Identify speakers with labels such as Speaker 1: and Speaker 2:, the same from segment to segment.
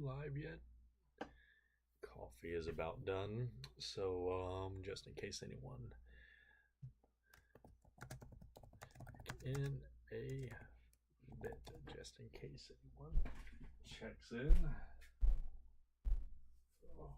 Speaker 1: live yet. Coffee is about done, so just in case anyone in a bit, just in case anyone checks in. Oh.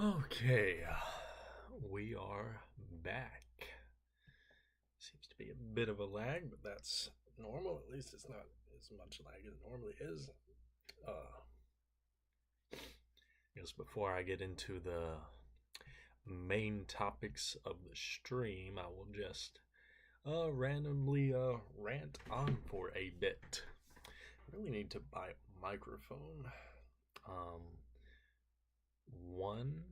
Speaker 1: Okay, we are back. Seems to be a bit of a lag, but that's normal. At least it's not as much lag as it normally is. Just before I get into the main topics of the stream, I will just randomly rant on for a bit. I really need to buy a microphone. One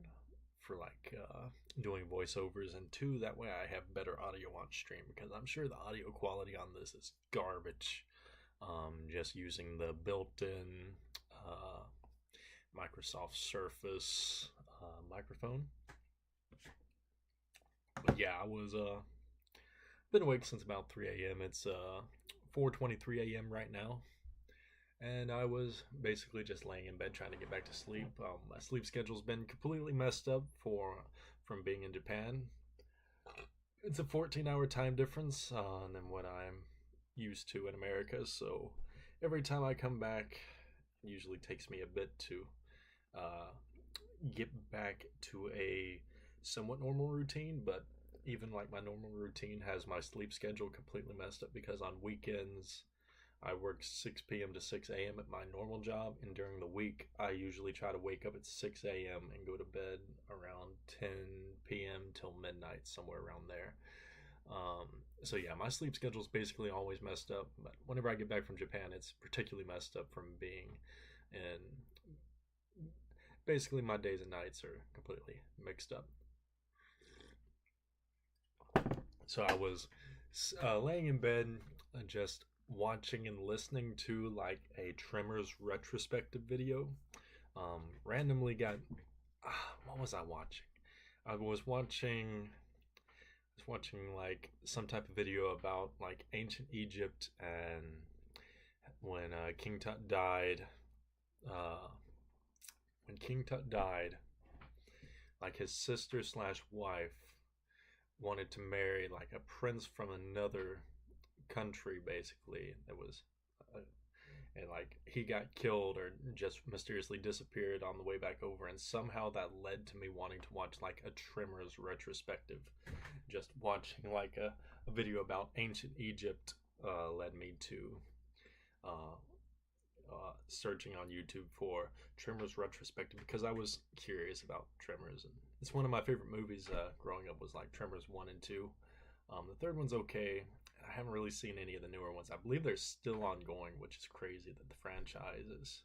Speaker 1: for like doing voiceovers, and two, that way I have better audio on stream, because I'm sure the audio quality on this is garbage. Just using the built-in Microsoft Surface microphone. But yeah, I was been awake since about 3 a.m. It's 4:23 a.m. right now, and I was basically just laying in bed trying to get back to sleep. My sleep schedule's been completely messed up from being in Japan. It's a 14-hour time difference than what I'm used to in America, so every time I come back, it usually takes me a bit to get back to a somewhat normal routine. But even like my normal routine has my sleep schedule completely messed up, because on weekends I work 6 p.m. to 6 a.m. at my normal job, and during the week I usually try to wake up at 6 a.m. and go to bed around 10 p.m. till midnight, somewhere around there. So yeah, my sleep schedule is basically always messed up, but whenever I get back from Japan, it's particularly messed up from being in. Basically, my days and nights are completely mixed up. So I was laying in bed, just watching and listening to like a Tremors retrospective video. Randomly got what was I watching? I was watching like some type of video about like ancient Egypt, and when King Tut died. When King Tut died, like his sister slash wife wanted to marry like a prince from another country, basically. That was and like he got killed or just mysteriously disappeared on the way back over, and somehow that led to me wanting to watch like a Tremors retrospective. Just watching like a video about ancient Egypt led me to searching on YouTube for Tremors retrospective, because I was curious about Tremors, and it's one of my favorite movies growing up was like Tremors 1 and 2. The third one's okay. I haven't really seen any of the newer ones. I believe they're still ongoing, which is crazy that the franchise is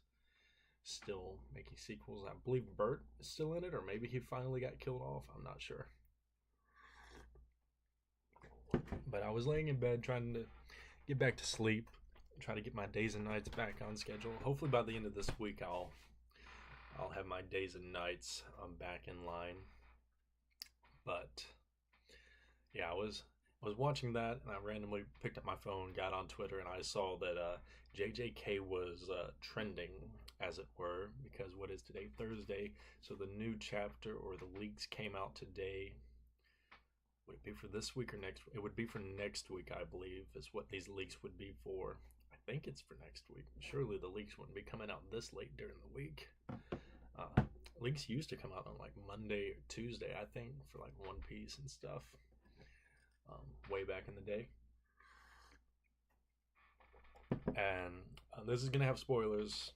Speaker 1: still making sequels. I believe Bert is still in it, or maybe he finally got killed off. I'm not sure. But I was laying in bed trying to get back to sleep, try to get my days and nights back on schedule. Hopefully by the end of this week I'll have my days and nights back in line. But yeah, I was watching that, and I randomly picked up my phone, got on Twitter, and I saw that JJK was trending, as it were, because what is today? Thursday. So the new chapter or the leaks came out today. Would it be for this week or next? It would be for next week, I believe, is what these leaks would be for. I think it's for next week. Surely the leaks wouldn't be coming out this late during the week. Leaks used to come out on like Monday or Tuesday, I think, for like One Piece and stuff. Way back in the day. And this is going to have spoilers.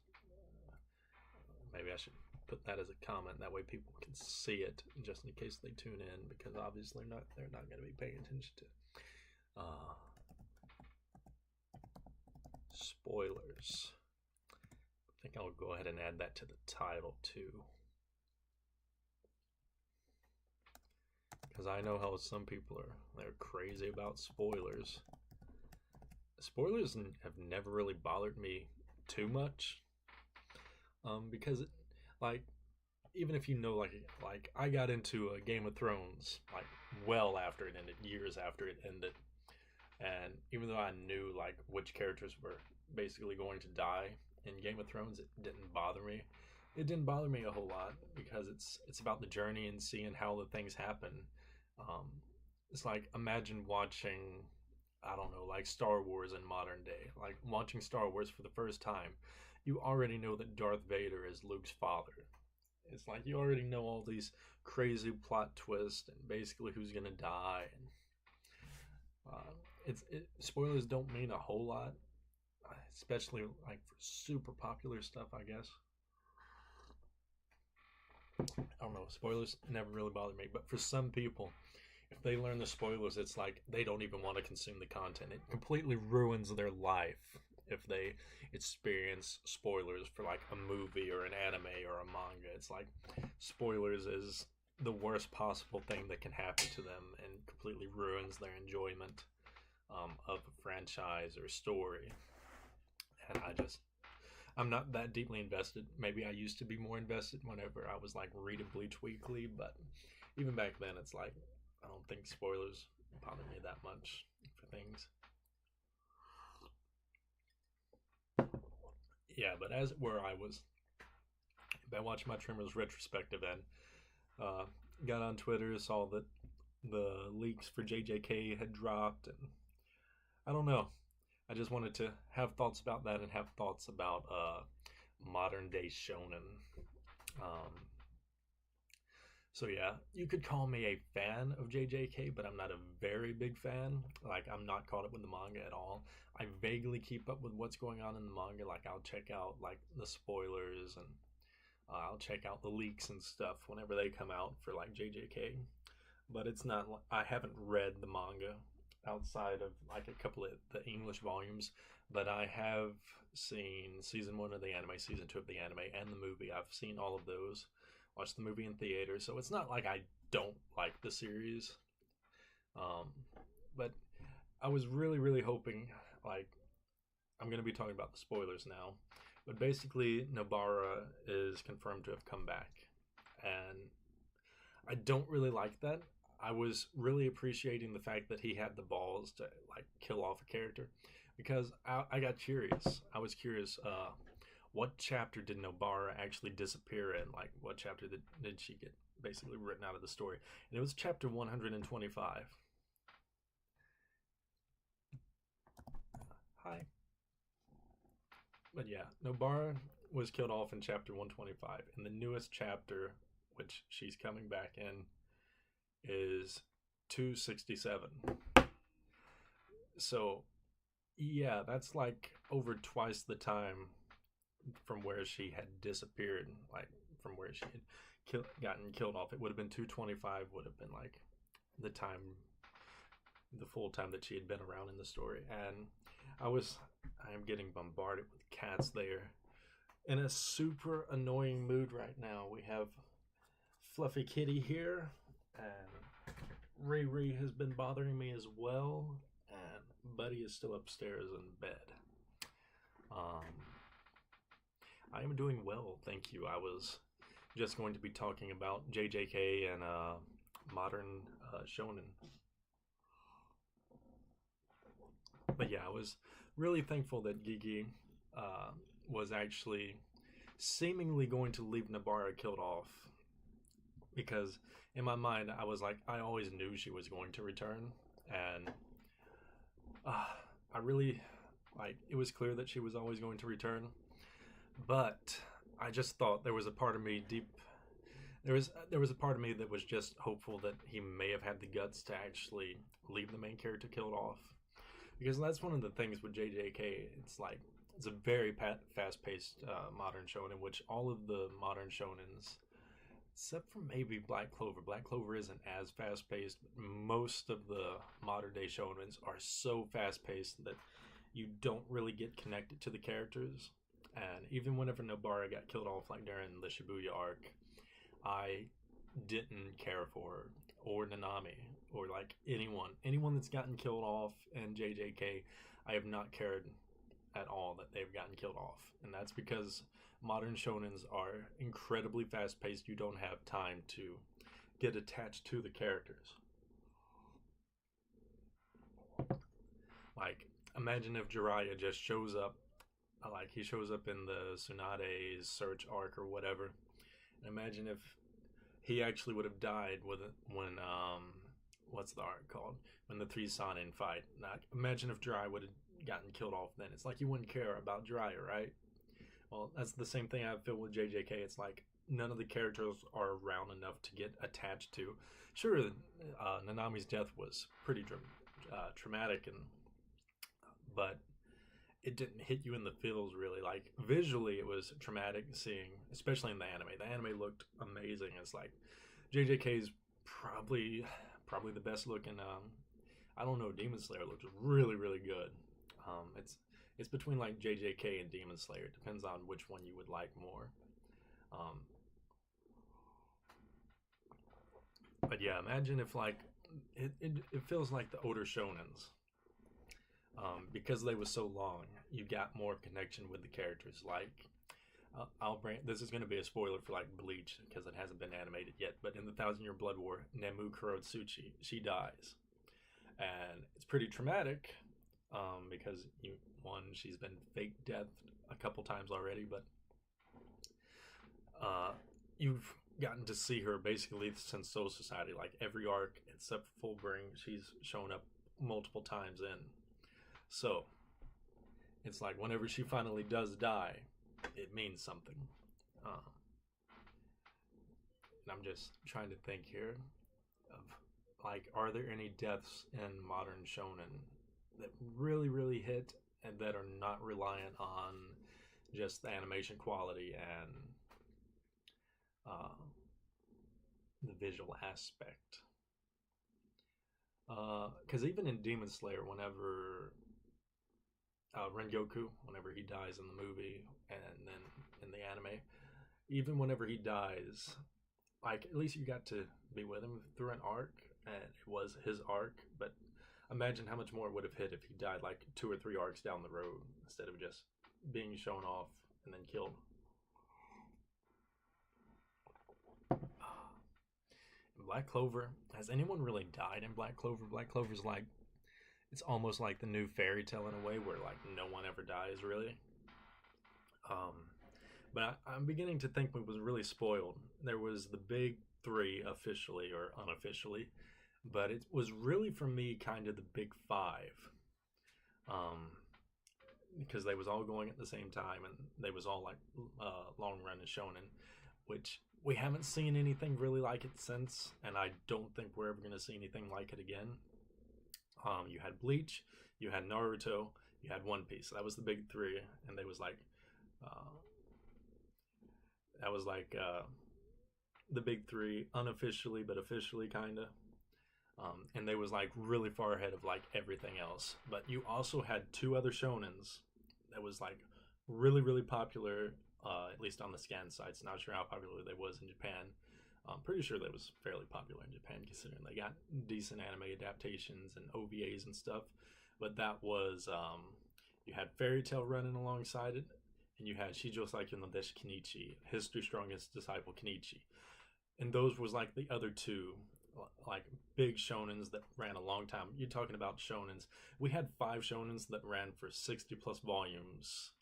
Speaker 1: Maybe I should put that as a comment. That way people can see it, just in case they tune in, because obviously they're not going to be paying attention to spoilers. I think I'll go ahead and add that to the title too. Because I know how some people they're crazy about spoilers. Spoilers have never really bothered me too much, because like, even if you know, like I got into Game of Thrones like well after it ended, years after it ended, and even though I knew like which characters were basically going to die in Game of Thrones, it didn't bother me. It didn't bother me a whole lot because it's about the journey and seeing how the things happen. It's like, imagine watching, I don't know, like Star Wars in modern day. Like watching Star Wars for the first time, you already know that Darth Vader is Luke's father. It's like you already know all these crazy plot twists and basically who's gonna die. And spoilers don't mean a whole lot, especially like for super popular stuff, I guess. I don't know, spoilers never really bothered me, but for some people, if they learn the spoilers, it's like they don't even want to consume the content. It completely ruins their life if they experience spoilers for like a movie or an anime or a manga. It's like spoilers is the worst possible thing that can happen to them and completely ruins their enjoyment of a franchise or story. And I'm not that deeply invested. Maybe I used to be more invested whenever I was like reading Bleach Weekly, but even back then, it's like I don't think spoilers bother me that much for things. Yeah, but as it were, I watched my Tremors retrospective and got on Twitter, saw that the leaks for JJK had dropped, and I don't know. I just wanted to have thoughts about that and have thoughts about modern day shonen. So yeah, you could call me a fan of JJK, but I'm not a very big fan. Like, I'm not caught up with the manga at all. I vaguely keep up with what's going on in the manga. Like, I'll check out like the spoilers, and I'll check out the leaks and stuff whenever they come out for like JJK. But it's not. I haven't read the manga outside of like a couple of the English volumes, but I have seen season 1 of the anime, season 2 of the anime, and the movie. I've seen all of those. Watched the movie in theater, so it's not like I don't like the series. But I was really hoping, like, I'm going to be talking about the spoilers now, but basically Nobara is confirmed to have come back, and I don't really like that. I was really appreciating the fact that he had the balls to like kill off a character, because I got curious. I was curious, what chapter did Nobara actually disappear in? Like, what chapter did she get basically written out of the story? And it was chapter 125. Hi. But yeah, Nobara was killed off in chapter 125. And the newest chapter, which she's coming back in, is 267. So yeah, that's like over twice the time from where she had disappeared, like from where she had gotten killed off. It would have been 225, would have been like the full time that she had been around in the story. And I am getting bombarded with cats there. in a super annoying mood right now. We have Fluffy Kitty here, and Riri has been bothering me as well, and Buddy is still upstairs in bed. Um, I am doing well, thank you. I was just going to be talking about JJK and modern shonen. But yeah, I was really thankful that Gigi uh, was actually seemingly going to leave Nabara killed off, because in my mind I was like, I always knew she was going to return, and uh, I really like, it was clear that she was always going to return, but I just thought there was a part of me deep. There was a part of me that was just hopeful that he may have had the guts to actually leave the main character killed off, because that's one of the things with JJK. It's like it's a very fast-paced modern shonen, which all of the modern shonens, except for maybe Black Clover. Black Clover isn't as fast-paced. Most of the modern-day shonens are so fast-paced that you don't really get connected to the characters. And even whenever Nobara got killed off, like during the Shibuya arc, I didn't care for her or Nanami or like anyone that's gotten killed off in JJK. I have not cared at all that they've gotten killed off, and that's because modern shonens are incredibly fast paced. You don't have time to get attached to the characters. Like, imagine if Jiraiya just shows up, like he shows up in the Tsunade's search arc or whatever. And imagine if he actually would have died with it when what's the arc called? When the three Sanin fight. Now, imagine if Jiraiya would have gotten killed off then. It's like you wouldn't care about Jiraiya, right? Well, that's the same thing I feel with JJK. It's like none of the characters are around enough to get attached to. Sure, Nanami's death was pretty traumatic, but it didn't hit you in the feels really. Like visually, it was traumatic seeing, especially in the anime. The anime looked amazing. It's like JJK's probably the best looking. I don't know. Demon Slayer looks really really good. It's between like JJK and Demon Slayer. It depends on which one you would like more. Um, but yeah, imagine if like it feels like the older shonens. Because they were so long, you got more connection with the characters. Like, I'll bring this is going to be a spoiler for like Bleach because it hasn't been animated yet. But in the Thousand Year Blood War, Nemu Kurotsuchi, she dies, and it's pretty traumatic because she's been fake death a couple times already, but you've gotten to see her basically since Soul Society, like every arc except for Fullbring, she's shown up multiple times in. So, it's like whenever she finally does die, it means something. And I'm just trying to think here of, like, are there any deaths in modern shonen that really, really hit and that are not reliant on just the animation quality and the visual aspect? Because even in Demon Slayer, whenever Rengoku, whenever he dies in the movie and then in the anime, even whenever he dies, like at least you got to be with him through an arc, and it was his arc. But imagine how much more it would have hit if he died like 2 or 3 arcs down the road instead of just being shown off and then killed. Black Clover, has anyone really died in Black Clover? Black Clover's like, it's almost like the new fairy tale in a way where like no one ever dies really. But I'm beginning to think we was really spoiled. There was the big 3 officially or unofficially, but it was really for me kind of the big 5. Because they was all going at the same time and they was all like long run and shonen, which we haven't seen anything really like it since, and I don't think we're ever going to see anything like it again. You had Bleach, you had Naruto, you had One Piece. That was the big 3, and they was like, the big 3 unofficially but officially kind of. And they was like really far ahead of like everything else. But you also had 2 other shonens that was like really really popular at least on the scan sites. Not sure how popular they was in Japan. I'm pretty sure that was fairly popular in Japan, considering they got decent anime adaptations and OVAs and stuff. But that was you had Fairy Tail running alongside it, and you had Shijo Saikyo no Deshi Kenichi, History's Strongest Disciple Kenichi, and those was like the other two like big shonens that ran a long time. You're talking about shonens. We had 5 shonens that ran for 60 plus volumes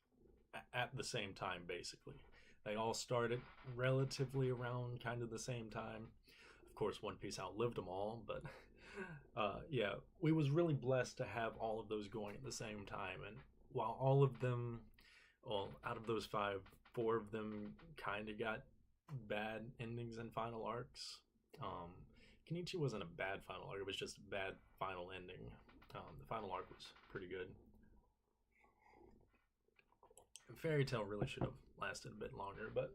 Speaker 1: at the same time, basically. They all started relatively around kind of the same time. Of course, One Piece outlived them all, but yeah, we was really blessed to have all of those going at the same time. And while all of them, well, out of those 5, 4 of them kind of got bad endings and final arcs. Kenichi wasn't a bad final arc; it was just a bad final ending. The final arc was pretty good. Fairy Tail really should have lasted a bit longer, but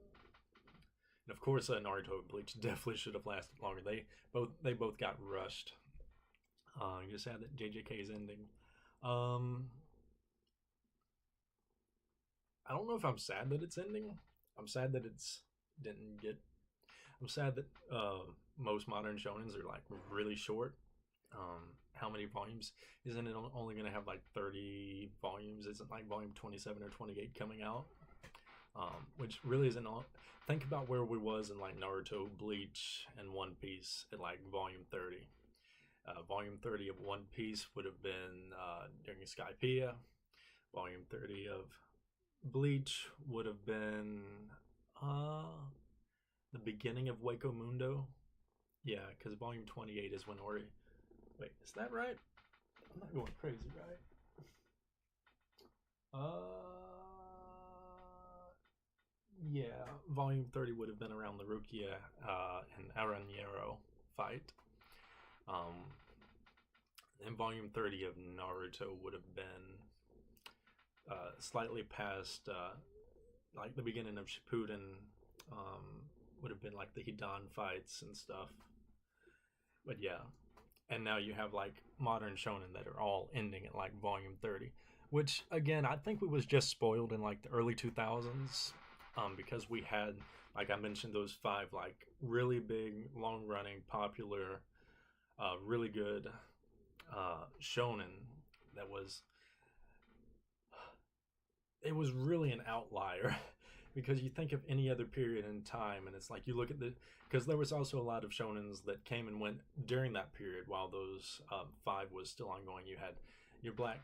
Speaker 1: and of course, Naruto and Bleach definitely should have lasted longer. They both got rushed. You're sad that JJK is ending. I don't know if I'm sad that it's ending. I'm sad that it's didn't get. I'm sad that most modern shonens are like really short. How many volumes? Isn't it only going to have like 30 volumes? Isn't like volume 27 or 28 coming out? Which really isn't all. Think about where we was in like Naruto, Bleach, and One Piece at like volume 30. Volume 30 of One Piece would have been during Skypiea. Volume 30 of Bleach would have been the beginning of Waco Mundo. Yeah, because volume 28 is when Ori. Wait, is that right? I'm not going crazy, right? Yeah, volume 30 would have been around the Rukia and Aranyero fight. And volume 30 of Naruto would have been slightly past like the beginning of Shippuden. Would have been like the Hidan fights and stuff. But yeah, and now you have like modern shonen that are all ending at like volume 30, which again I think we was just spoiled in like the early 2000s, because we had, like I mentioned, those 5 like really big, long running, popular, really good shonen that was, it was really an outlier. Because you think of any other period in time, and it's like you look at because there was also a lot of shonens that came and went during that period while those 5 was still ongoing. You had your Black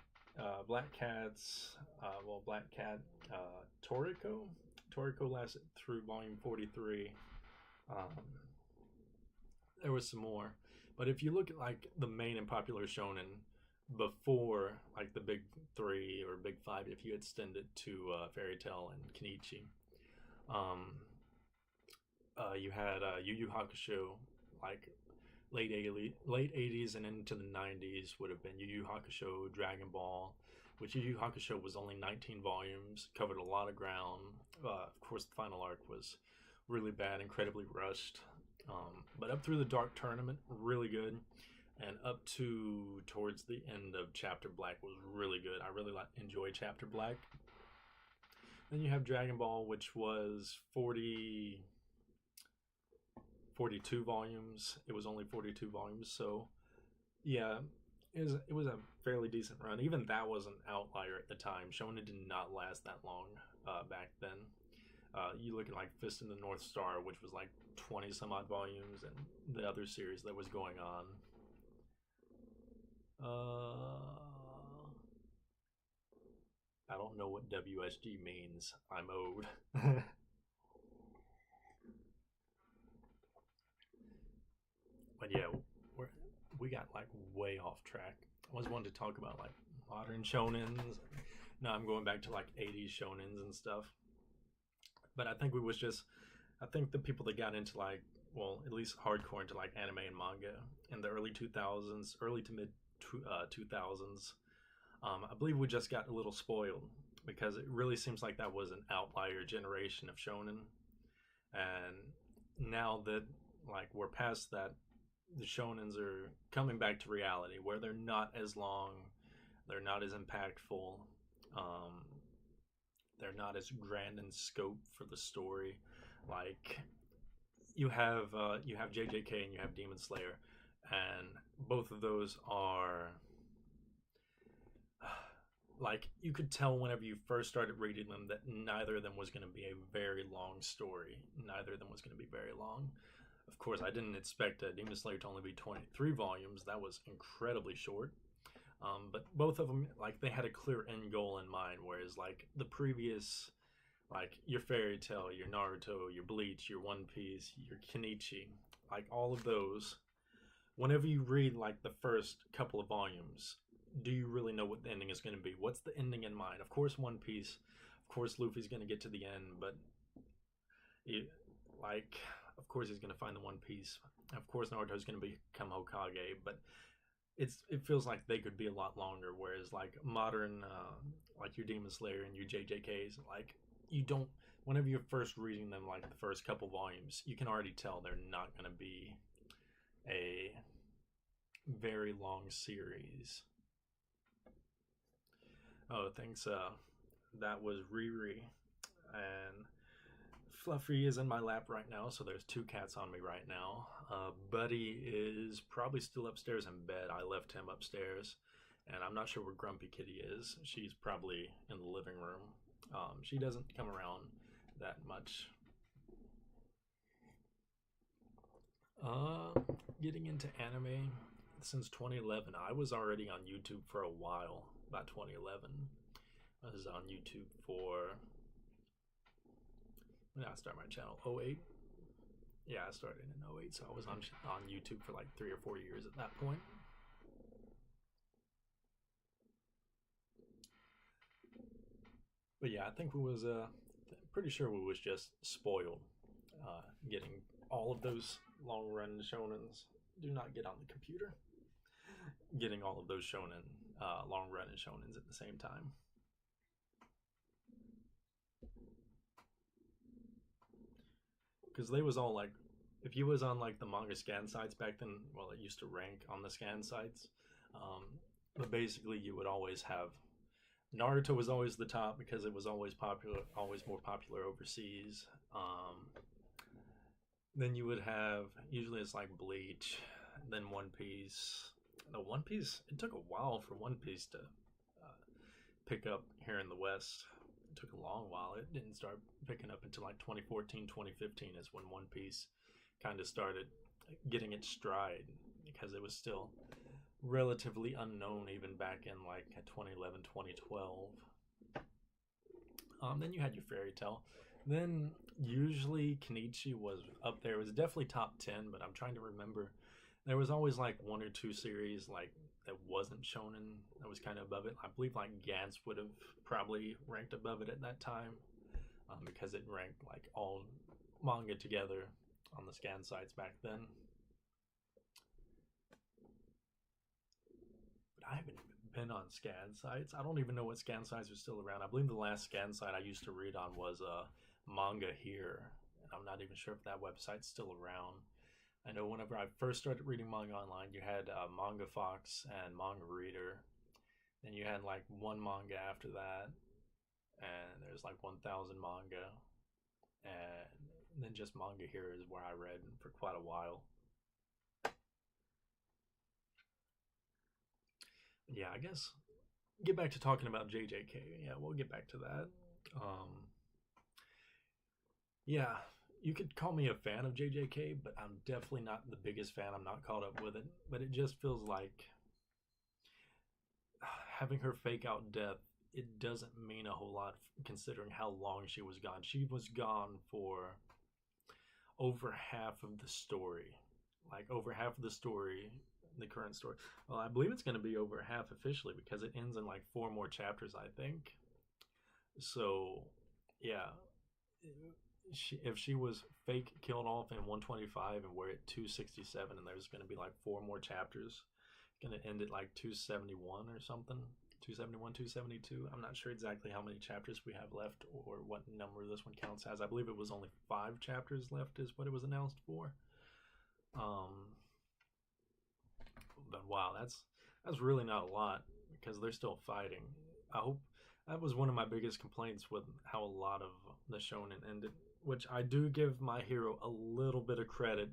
Speaker 1: Cats, Black Cat, Toriko. Toriko lasted through volume 43. There was some more, but if you look at like the main and popular shonen before like the big 3 or big 5, if you extend it to Fairy Tail and Kenichi, you had Yu Yu Hakusho, like late 80s and into the 90s would have been Yu Yu Hakusho, Dragon Ball, which Yu Yu Hakusho was only 19 volumes, covered a lot of ground. Of course, the final arc was really bad, incredibly rushed. But up through the Dark Tournament, really good. And up to towards the end of Chapter Black was really good. I really enjoyed Chapter Black. Then you have Dragon Ball, which was 42 volumes. It was only 42 volumes, so yeah, it was a fairly decent run. Even that was an outlier at the time. Shonen did not last that long back then. You look at like Fist in the North Star, which was like 20 some odd volumes, and the other series that was going on. I don't know what WSG means. I'm owed. But yeah, we got like way off track. I was wanting to talk about like modern shonens. Now I'm going back to like 80s shonens and stuff. But I think I think the people that got into like, well, at least hardcore into like anime and manga in the early 2000s, early to mid 2000s, I believe we just got a little spoiled, because it really seems like that was an outlier generation of shonen. And now that like we're past that, the shonens are coming back to reality, where they're not as long, they're not as impactful. they're not as grand in scope for the story. Like you have JJK and you have Demon Slayer, and both of those are like you could tell whenever you first started reading them that neither of them was going to be a very long story. Neither of them was going to be very long. Of course, I didn't expect Demon Slayer to only be 23 volumes. That was incredibly short. But both of them, like, they had a clear end goal in mind, whereas, like, the previous, like, your Fairy Tail, your Naruto, your Bleach, your One Piece, your Kenichi, like, all of those, whenever you read, like, the first couple of volumes, do you really know what the ending is going to be? What's the ending in mind? Of course, One Piece, of course, Luffy's going to get to the end, but, like, of course he's going to find the One Piece. Of course, Naruto's going to become Hokage, but it feels like they could be a lot longer. Whereas like modern, like your Demon Slayer and your JJKs, like you don't. Whenever you're first reading them, like the first couple volumes, you can already tell they're not going to be a very long series. Oh, thanks. That was Riri, and Fluffy is in my lap right now, so there's two cats on me right now. Buddy is probably still upstairs in bed. I left him upstairs, and I'm not sure where Grumpy Kitty is. She's probably in the living room. She doesn't come around that much. Getting into anime since 2011. I was already on YouTube for a while, about 2011. I was on YouTube for... When did I start my channel? 08? Yeah, I started in 08, so I was on YouTube for like 3 or 4 years at that point. But yeah, I think we was pretty sure we was just spoiled getting all of those long run shonens. Do not get on the computer. Getting all of those shonen long run shonens at the same time. Because they was all like, if you was on like the manga scan sites back then, well, it used to rank on the scan sites. But basically, you would always have Naruto was always the top because it was always popular, always more popular overseas. Then you would have, usually it's like Bleach, then One Piece. No, One Piece, it took a while for One Piece to pick up here in the West. It took a long while. It didn't start picking up until like 2014, 2015 is when One Piece kind of started getting its stride, because it was still relatively unknown even back in like 2011, 2012. Then you had your Fairy Tail. Then usually Kenichi was up there. It was definitely top 10, but I'm trying to remember. There was always like 1 or 2 series like that wasn't shonen that was kind of above it. I believe like Gantz would have probably ranked above it at that time, because it ranked like all manga together on the scan sites back then. But I haven't even been on scan sites. I don't even know what scan sites are still around. I believe the last scan site I used to read on was Manga Here, and I'm not even sure if that website's still around. I know whenever I first started reading manga online, you had Manga Fox and Manga Reader. Then you had like one manga after that, and there's like 1,000 manga, and then just Manga Here is where I read for quite a while. Yeah, I guess get back to talking about JJK. Yeah, we'll get back to that. Yeah, you could call me a fan of JJK, but I'm definitely not the biggest fan. I'm not caught up with it, but it just feels like having her fake out death, it doesn't mean a whole lot considering how long she was gone. She was gone for over half of the story. Like over half of the story, the current story. Well, I believe it's going to be over half officially because it ends in like 4 more chapters, I think. So, yeah. If she was fake killed off in 125 and we're at 267 and there's going to be like 4 more chapters, going to end at like 271 or something, 271, 272. I'm not sure exactly how many chapters we have left or what number this one counts as. I believe it was only 5 chapters left is what it was announced for. But wow, that's really not a lot because they're still fighting. I that was one of my biggest complaints with how a lot of the shonen ended, which I do give My Hero a little bit of credit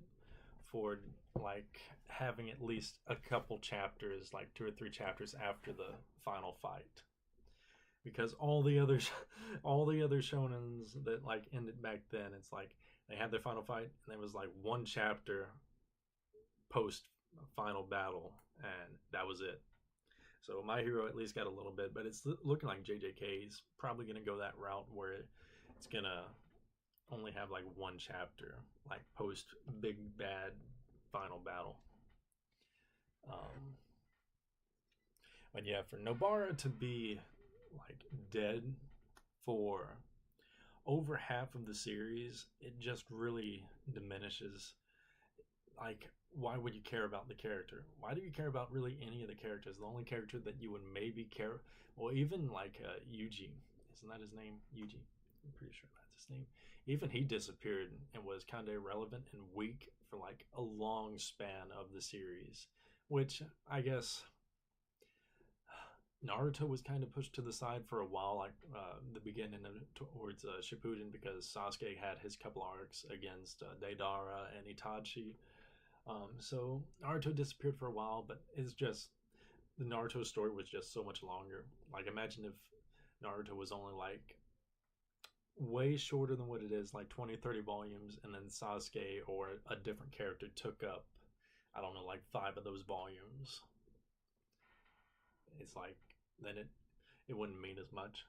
Speaker 1: for, like having at least a couple chapters, like 2 or 3 chapters after the final fight, because all the other shonens that like ended back then, it's like they had their final fight and there was like one chapter post final battle and that was it. So My Hero at least got a little bit, but it's looking like JJK is probably going to go that route where it's going to only have like one chapter, like post big bad final battle. Um, but yeah, for Nobara to be like dead for over half of the series, it just really diminishes. Like, why would you care about the character? Why do you care about really any of the characters? The only character that you would maybe care, well, even like Yuji, isn't that his name? Yuji, I'm pretty sure that's his name. Even he disappeared and was kind of irrelevant and weak for like a long span of the series, which I guess Naruto was kind of pushed to the side for a while, like the beginning of towards Shippuden, because Sasuke had his couple arcs against Deidara and Itachi. So Naruto disappeared for a while, but it's just the Naruto story was just so much longer. Like imagine if Naruto was only like way shorter than what it is, like 20, 30 volumes, and then Sasuke or a different character took up, I don't know, like 5 of those volumes. It's like then it wouldn't mean as much.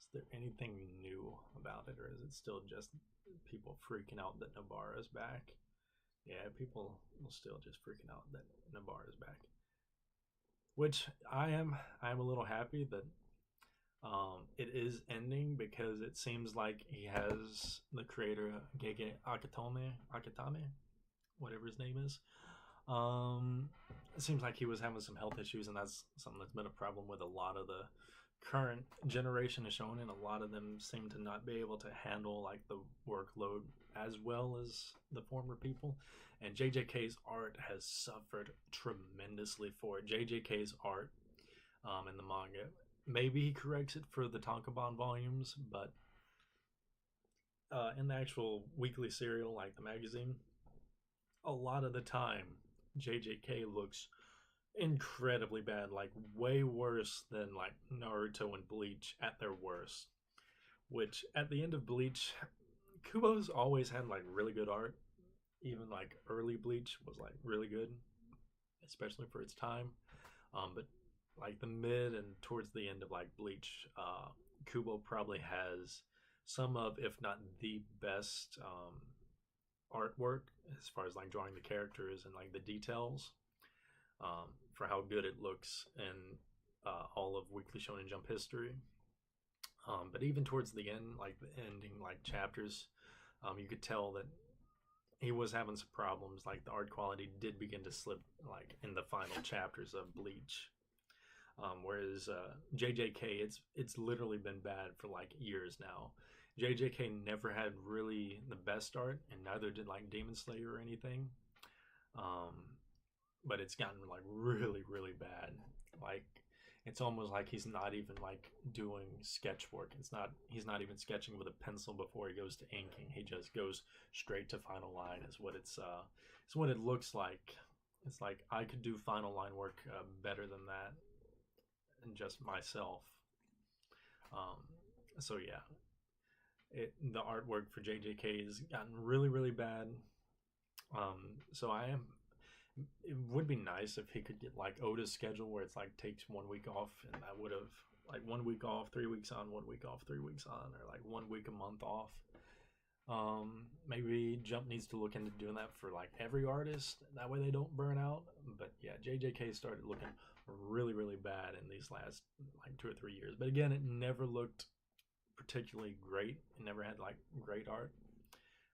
Speaker 1: Is there anything new about it, or is it still just people freaking out that Nobara is back? Yeah, people will still just freaking out that Nobara is back. Which I am a little happy that it is ending, because it seems like he has the creator Gege Akatame, whatever his name is. It seems like he was having some health issues, and that's something that's been a problem with a lot of the current generation of shonen. A lot of them seem to not be able to handle like the workload as well as the former people. And JJK's art has suffered tremendously for it. JJK's art in the manga, maybe he corrects it for the Tankobon volumes, but in the actual weekly serial, like the magazine, a lot of the time JJK looks incredibly bad, like way worse than like Naruto and Bleach at their worst. Which at the end of Bleach, Kubo's always had like really good art. Even like early Bleach was like really good, especially for its time. But like the mid and towards the end of like Bleach, Kubo probably has some of, if not the best, artwork as far as like drawing the characters and like the details, for how good it looks in all of Weekly Shonen Jump history. But even towards the end, like the ending, like chapters, you could tell that he was having some problems. Like the art quality did begin to slip, like in the final chapters of Bleach. Whereas JJK, it's literally been bad for like years now. JJK never had really the best art, and neither did like Demon Slayer or anything. Um, but it's gotten like really, really bad. Like it's almost like he's not even like doing sketch work. He's not even sketching with a pencil before he goes to inking. He just goes straight to final line. It's what it looks like. It's like I could do final line work better than that, and just myself. Um, so yeah, the artwork for JJK has gotten really, really bad. So I am. It would be nice if he could get like Oda's schedule, where it's like takes 1 week off, and I would have like 1 week off, 3 weeks on, 1 week off, 3 weeks on, or like 1 week a month off. Maybe Jump needs to look into doing that for like every artist. That way they don't burn out. But yeah, JJK started looking really, really bad in these last like 2 or 3 years. But again, it never looked particularly great. It never had like great art,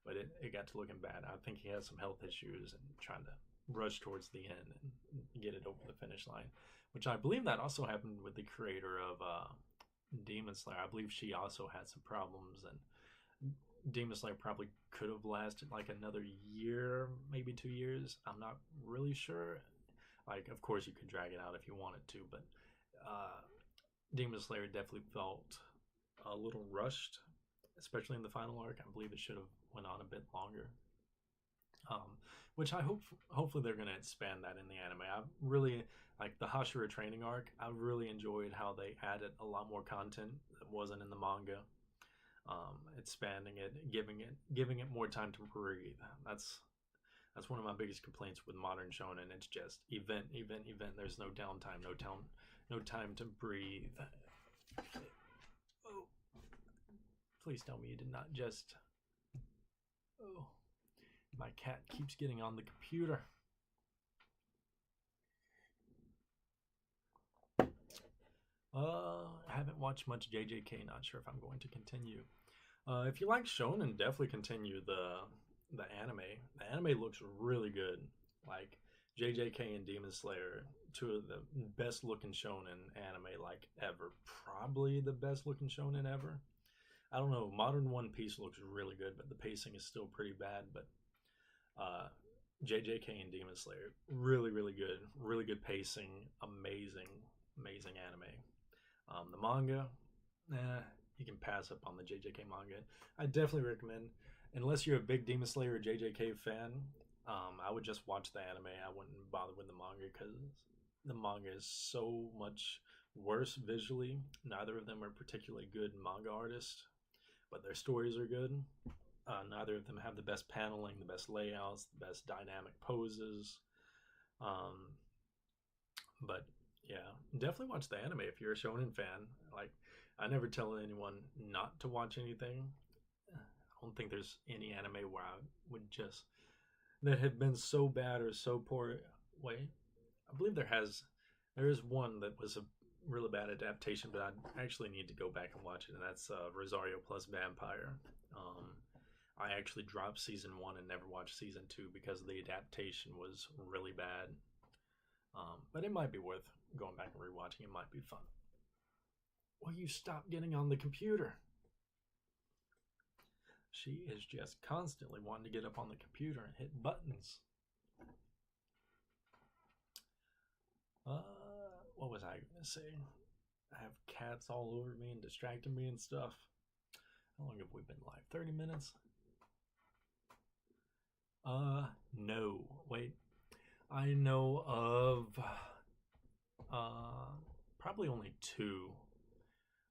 Speaker 1: but it got to looking bad. I think he has some health issues and trying to rush towards the end and get it over the finish line, which I believe that also happened with the creator of Demon Slayer. I believe she also had some problems, and Demon Slayer probably could have lasted like another year, maybe 2 years. I'm not really sure. Like, of course, you could drag it out if you wanted to, but uh, Demon Slayer definitely felt a little rushed, especially in the final arc. I believe it should have went on a bit longer. Which I hope, hopefully, they're going to expand that in the anime. I really like the Hashira training arc. I really enjoyed how they added a lot more content that wasn't in the manga, expanding it, giving it more time to breathe. That's one of my biggest complaints with modern shonen. It's just event, event, event. There's no downtime, no time to breathe. Oh, please tell me you did not just. Oh, my cat keeps getting on the computer. I haven't watched much JJK. Not sure if I'm going to continue. If you like shonen, definitely continue the anime. The anime looks really good. Like JJK and Demon Slayer, two of the best looking shonen anime like ever. Probably the best looking shonen ever. I don't know. Modern One Piece looks really good, but the pacing is still pretty bad. But uh, JJK and Demon Slayer, really, really good. Really good pacing. Amazing, amazing anime. The manga, you can pass up on the JJK manga. I definitely recommend, unless you're a big Demon Slayer or JJK fan, I would just watch the anime. I wouldn't bother with the manga because the manga is so much worse visually. Neither of them are particularly good manga artists, but their stories are good. Neither of them have the best paneling, the best layouts, the best dynamic poses. But yeah, definitely watch the anime if you're a shonen fan. Like, I never tell anyone not to watch anything. I don't think there's any anime where I would just that have been so bad or so poor. Wait, I believe there is one that was a really bad adaptation, but I actually need to go back and watch it, and that's Rosario plus Vampire. I actually dropped season 1 and never watched season 2 because the adaptation was really bad. But it might be worth going back and rewatching. It might be fun. Will you stop getting on the computer? She is just constantly wanting to get up on the computer and hit buttons. What was I going to say? I have cats all over me and distracting me and stuff. How long have we been live? 30 minutes? No. Wait. I know of probably only 2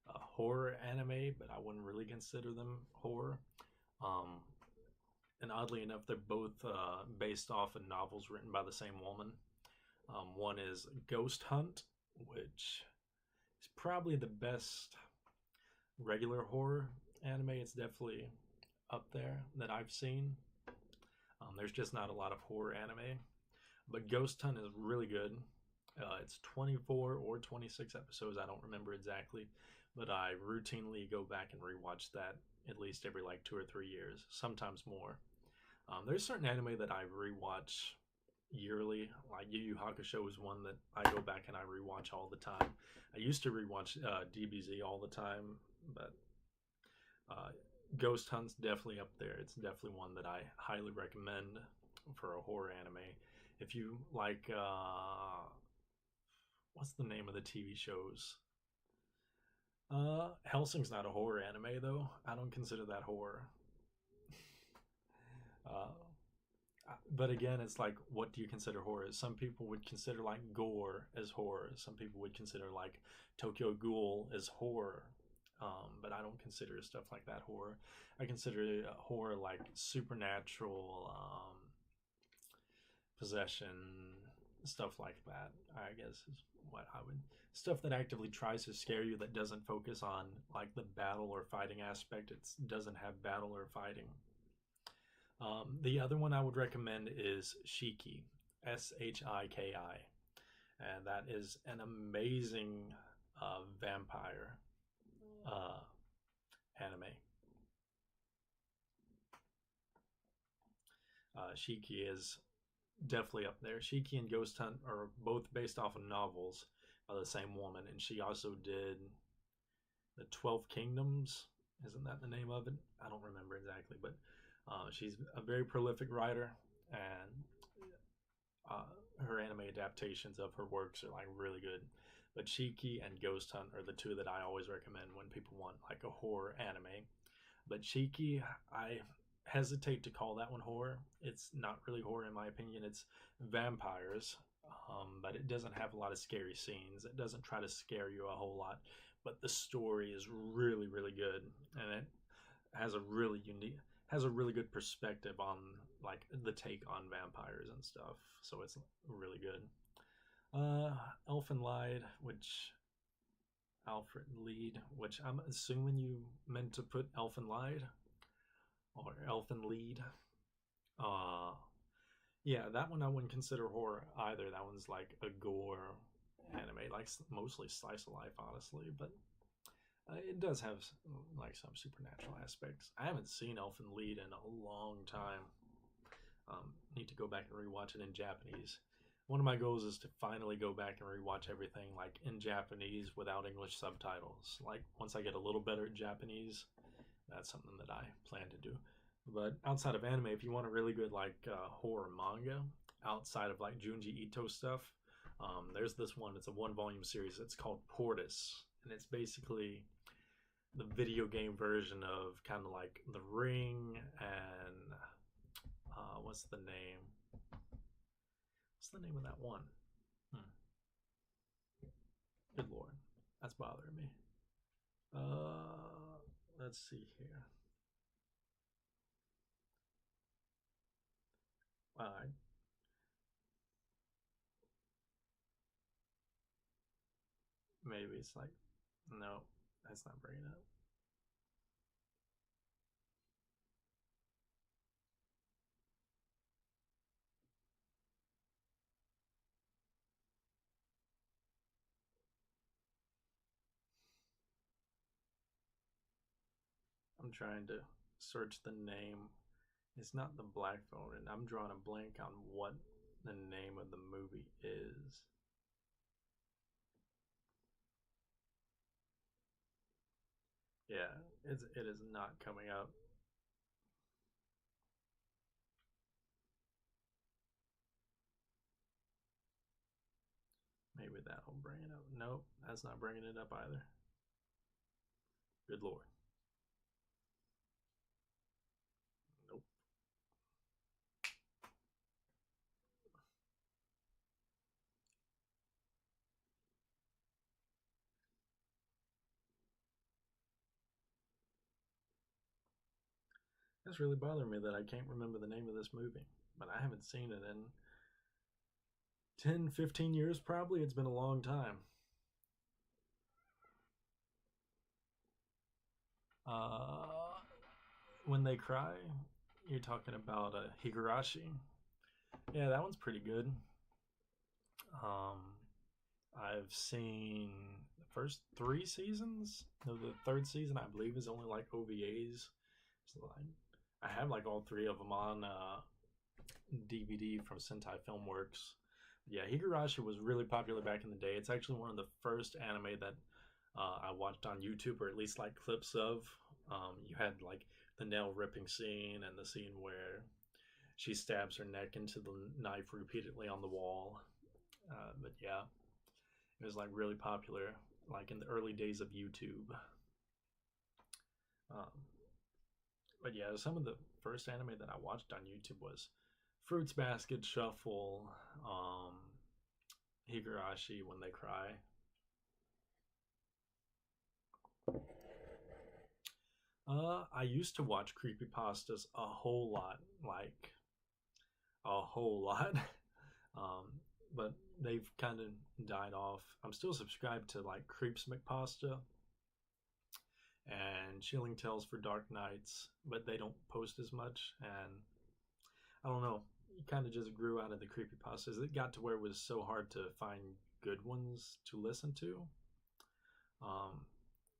Speaker 1: horror anime, but I wouldn't really consider them horror. And oddly enough, they're both based off of novels written by the same woman. One is Ghost Hunt, which is probably the best regular horror anime. It's definitely up there that I've seen. There's just not a lot of horror anime. But Ghost Hunt is really good. It's 24 or 26 episodes. I don't remember exactly. But I routinely go back and rewatch that at least every like 2 or 3 years, sometimes more. There's certain anime that I rewatch yearly. Like Yu Yu Hakusho is one that I go back and I rewatch all the time. I used to rewatch DBZ all the time, but Ghost Hunt's definitely up there. It's definitely one that I highly recommend for a horror anime. If you like, what's the name of the TV shows? Hellsing's not a horror anime though. I don't consider that horror. But again, it's like, what do you consider horror? Some people would consider like gore as horror. Some people would consider like Tokyo Ghoul as horror. But I don't consider stuff like that horror. I consider horror like supernatural, possession, stuff like that, I guess is what I would. Stuff that actively tries to scare you, that doesn't focus on like the battle or fighting aspect. It doesn't have battle or fighting. The other one I would recommend is Shiki, Shiki, and that is an amazing vampire anime. Shiki is definitely up there. Shiki and Ghost Hunt are both based off of novels by the same woman, and she also did the 12 Kingdoms Isn't that the name of it? I don't remember exactly, but she's a very prolific writer, and uh, her anime adaptations of her works are like really good. But Shiki and Ghost Hunt are the two that I always recommend when people want like a horror anime. But Shiki, I hesitate to call that one horror. It's not really horror in my opinion. It's vampires, but it doesn't have a lot of scary scenes. It doesn't try to scare you a whole lot, but the story is really, really good, and it has a really unique, has a really good perspective on like the take on vampires and stuff. So it's really good. Elfen Lied, which Alfred Lead, which I'm assuming you meant to put Elfen Lied or Elfen Lead. Uh, yeah, that one I wouldn't consider horror either. That one's like a gore anime, like mostly slice of life, honestly. But it does have like some supernatural aspects. I haven't seen Elfen Lied in a long time. Need to go back and rewatch it in Japanese. One of my goals is to finally go back and rewatch everything like in Japanese without English subtitles. Like once I get a little better at Japanese, that's something that I plan to do. But outside of anime, if you want a really good like horror manga, outside of like Junji Ito stuff, there's this one. It's a one-volume series. It's called Portis, and it's basically the video game version of kind of like The Ring and what's the name? What's the name of that one? Hmm. Good lord, that's bothering me. Let's see here. Wow, maybe it's like no, that's not bringing it up. I'm trying to search the name. It's not the Black Phone, and I'm drawing a blank on what the name of the movie is. Yeah, it is not coming up. Maybe that'll bring it up. Nope, that's not bringing it up either. Good lord. Nope. That's really bothering me that I can't remember the name of this movie. But I haven't seen it in 10, 15 years probably. It's been a long time. Uh, when They Cry, you're talking about Higurashi. Yeah, that one's pretty good. Um, I've seen the first three seasons. No, the third season, I believe, is only like OVAs. So like, I have like all three of them on DVD from Sentai Filmworks. Yeah, Higurashi was really popular back in the day. It's actually one of the first anime that I watched on YouTube, or at least like clips of. You had like the nail ripping scene and the scene where she stabs her neck into the knife repeatedly on the wall. But yeah, it was like really popular, like in the early days of YouTube. Um, but yeah, some of the first anime that I watched on YouTube was Fruits Basket, Shuffle, um, Higurashi, When They Cry. I used to watch creepypastas a whole lot, like a whole lot. um, but they've kind of died off. I'm still subscribed to like Creeps McPasta and Chilling Tales for Dark Nights, but they don't post as much. And I don't know, it kind of just grew out of the creepypastas. It got to where it was so hard to find good ones to listen to. Um,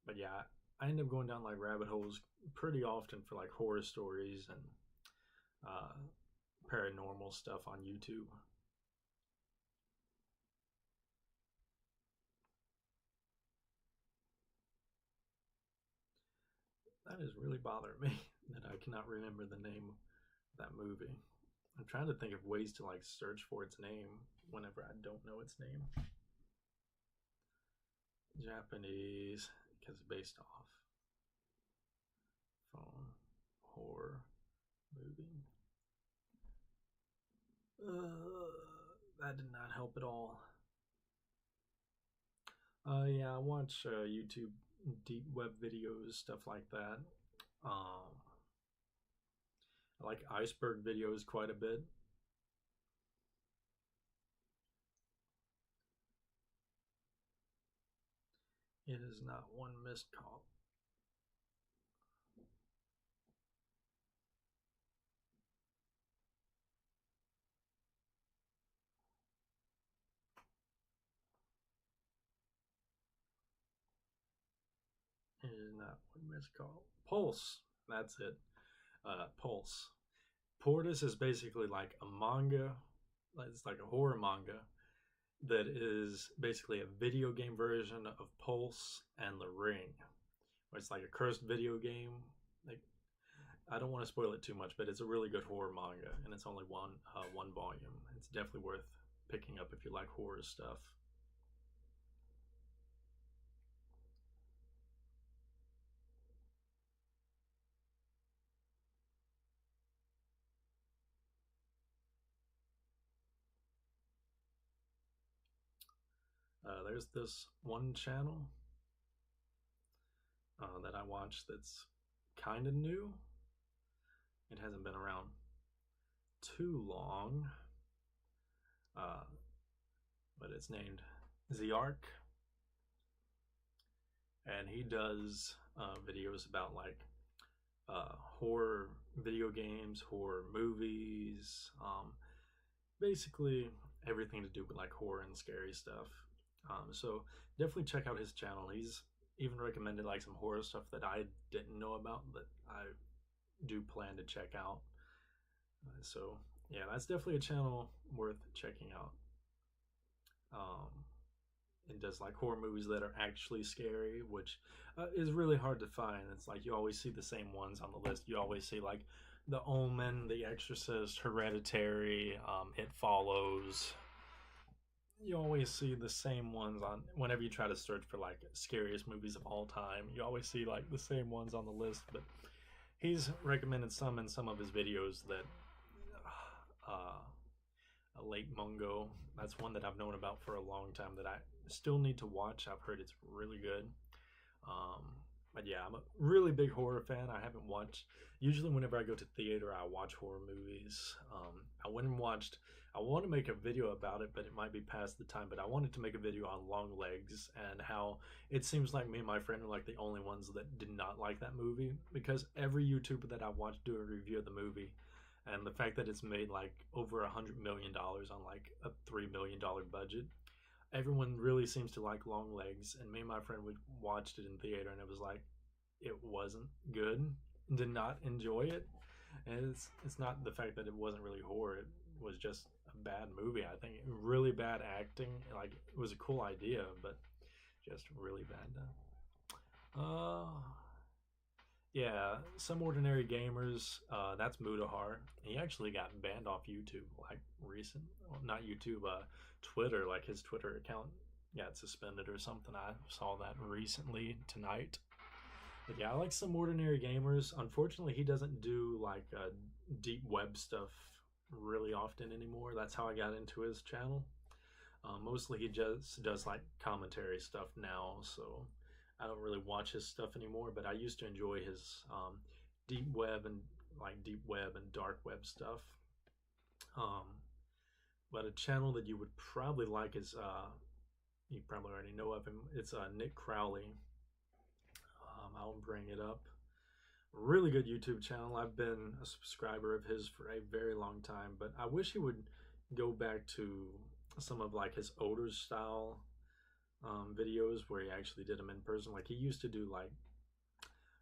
Speaker 1: but yeah, I end up going down like rabbit holes pretty often for like horror stories and uh, paranormal stuff on YouTube. That is really bothering me that I cannot remember the name of that movie. I'm trying to think of ways to like search for its name whenever I don't know its name. Japanese, because it's based off phone horror movie. That did not help at all. Yeah, I watch YouTube deep web videos, stuff like that. I like iceberg videos quite a bit. It is not one missed call. It is not one missed call. Pulse. That's it. Pulse. Portis is basically like a manga. It's like a horror manga that is basically a video game version of Pulse and The Ring, where it's like a cursed video game. Like, I don't want to spoil it too much, but it's a really good horror manga, and it's only one volume. It's definitely worth picking up if you like horror stuff. There's this one channel that I watch that's kind of new. It hasn't been around too long, uh, but it's named Arc, and he does videos about like horror video games, horror movies, basically everything to do with like horror and scary stuff. So definitely check out his channel. He's even recommended like some horror stuff that I didn't know about that I do plan to check out. So yeah, that's definitely a channel worth checking out. It does like horror movies that are actually scary, which is really hard to find. It's like you always see the same ones on the list. You always see like The Omen, The Exorcist, Hereditary, It Follows. You always see the same ones on whenever you try to search for like scariest movies of all time. You always see like the same ones on the list, but he's recommended some in some of his videos that a Lake Mungo. That's one that I've known about for a long time that I still need to watch. I've heard it's really good. Um, but yeah, I'm a really big horror fan. I haven't watched. Usually, whenever I go to theater, I watch horror movies. I went and watched. I want to make a video about it, but it might be past the time. But I wanted to make a video on Long Legs and how it seems like me and my friend are like the only ones that did not like that movie, because every YouTuber that I watched do a review of the movie, and the fact that it's made like over $100 million on like a $3 million budget, everyone really seems to like Long Legs. And me and my friend we watched it in theater, and it was like it wasn't good. Did not enjoy it, and it's not the fact that it wasn't really horror. It was just a bad movie. I think really bad acting. Like it was a cool idea, but just really bad. Uh, yeah, Some Ordinary Gamers. That's Mudahar. He actually got banned off YouTube like recent, well, not YouTube, Twitter. Like his Twitter account got suspended or something. I saw that recently tonight. But yeah, I like Some Ordinary Gamers. Unfortunately, he doesn't do like deep web stuff really often anymore. That's how I got into his channel. Mostly he just does like commentary stuff now, so I don't really watch his stuff anymore. But I used to enjoy his deep web and dark web stuff. Um, but a channel that you would probably like is you probably already know of him. It's Nick Crowley. I'll bring it up. Really good YouTube channel. I've been a subscriber of his for a very long time, but I wish he would go back to some of like his older style videos where he actually did them in person. Like he used to do like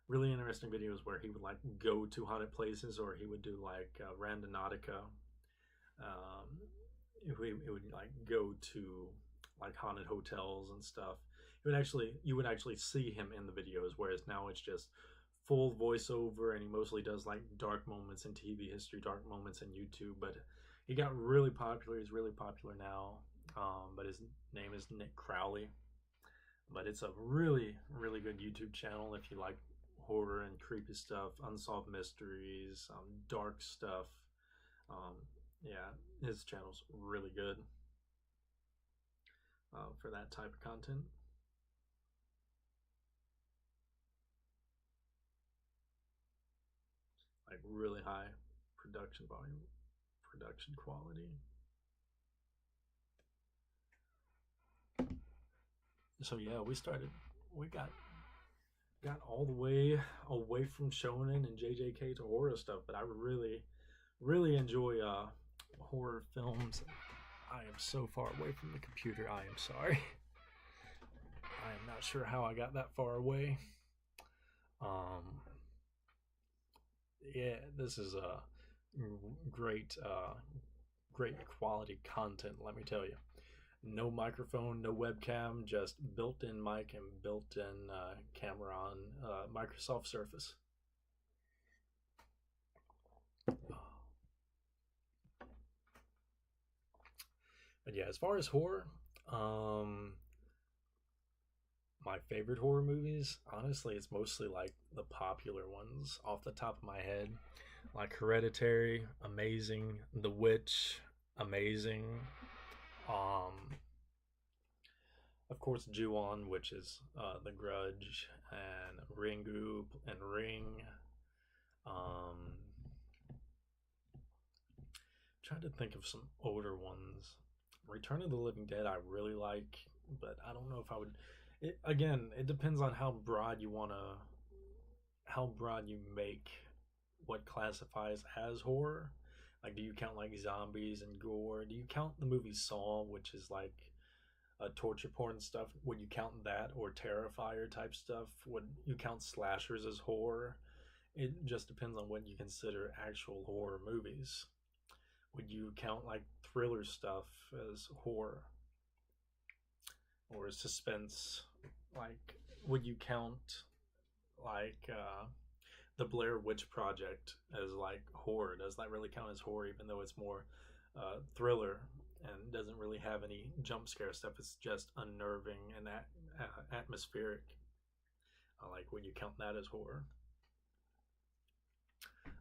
Speaker 1: really interesting videos where he would like go to haunted places, or he would do like Randonautica. He would like go to like haunted hotels and stuff. You would actually see him in the videos, whereas now it's just full voiceover, and he mostly does like dark moments in TV history, dark moments in YouTube. But he got really popular. He's really popular now. But his name is Nick Crowley. But it's a really, really good YouTube channel if you like horror and creepy stuff, unsolved mysteries, dark stuff. Um, yeah, his channel's really good for that type of content. Like really high production volume, production quality. So yeah, we got all the way away from shonen and JJK to horror stuff, but I really, really enjoy horror films. I am so far away from the computer. I am sorry. I am not sure how I got that far away. Um, yeah, this is a great, great quality content. Let me tell you. No microphone, no webcam, just built-in mic and built-in camera on Microsoft Surface. But yeah, as far as horror, my favorite horror movies, honestly, it's mostly like the popular ones off the top of my head. Like Hereditary, amazing. The Witch, amazing. Um, of course, Ju-on, which is The Grudge, and Ringu and Ring. Um, trying to think of some older ones. Return of the Living Dead, I really like, but I don't know if I would. Again, it depends on how broad you make what classifies as horror. Like, do you count like zombies and gore? Do you count the movie Saw, which is like torture porn stuff? Would you count that, or Terrifier type stuff? Would you count slashers as horror? It just depends on what you consider actual horror movies. Would you count like thriller stuff as horror or suspense? Like, would you count like the Blair Witch Project as like horror? Does that really count as horror, even though it's more thriller and doesn't really have any jump scare stuff? It's just unnerving and atmospheric. Like, would you count that as horror?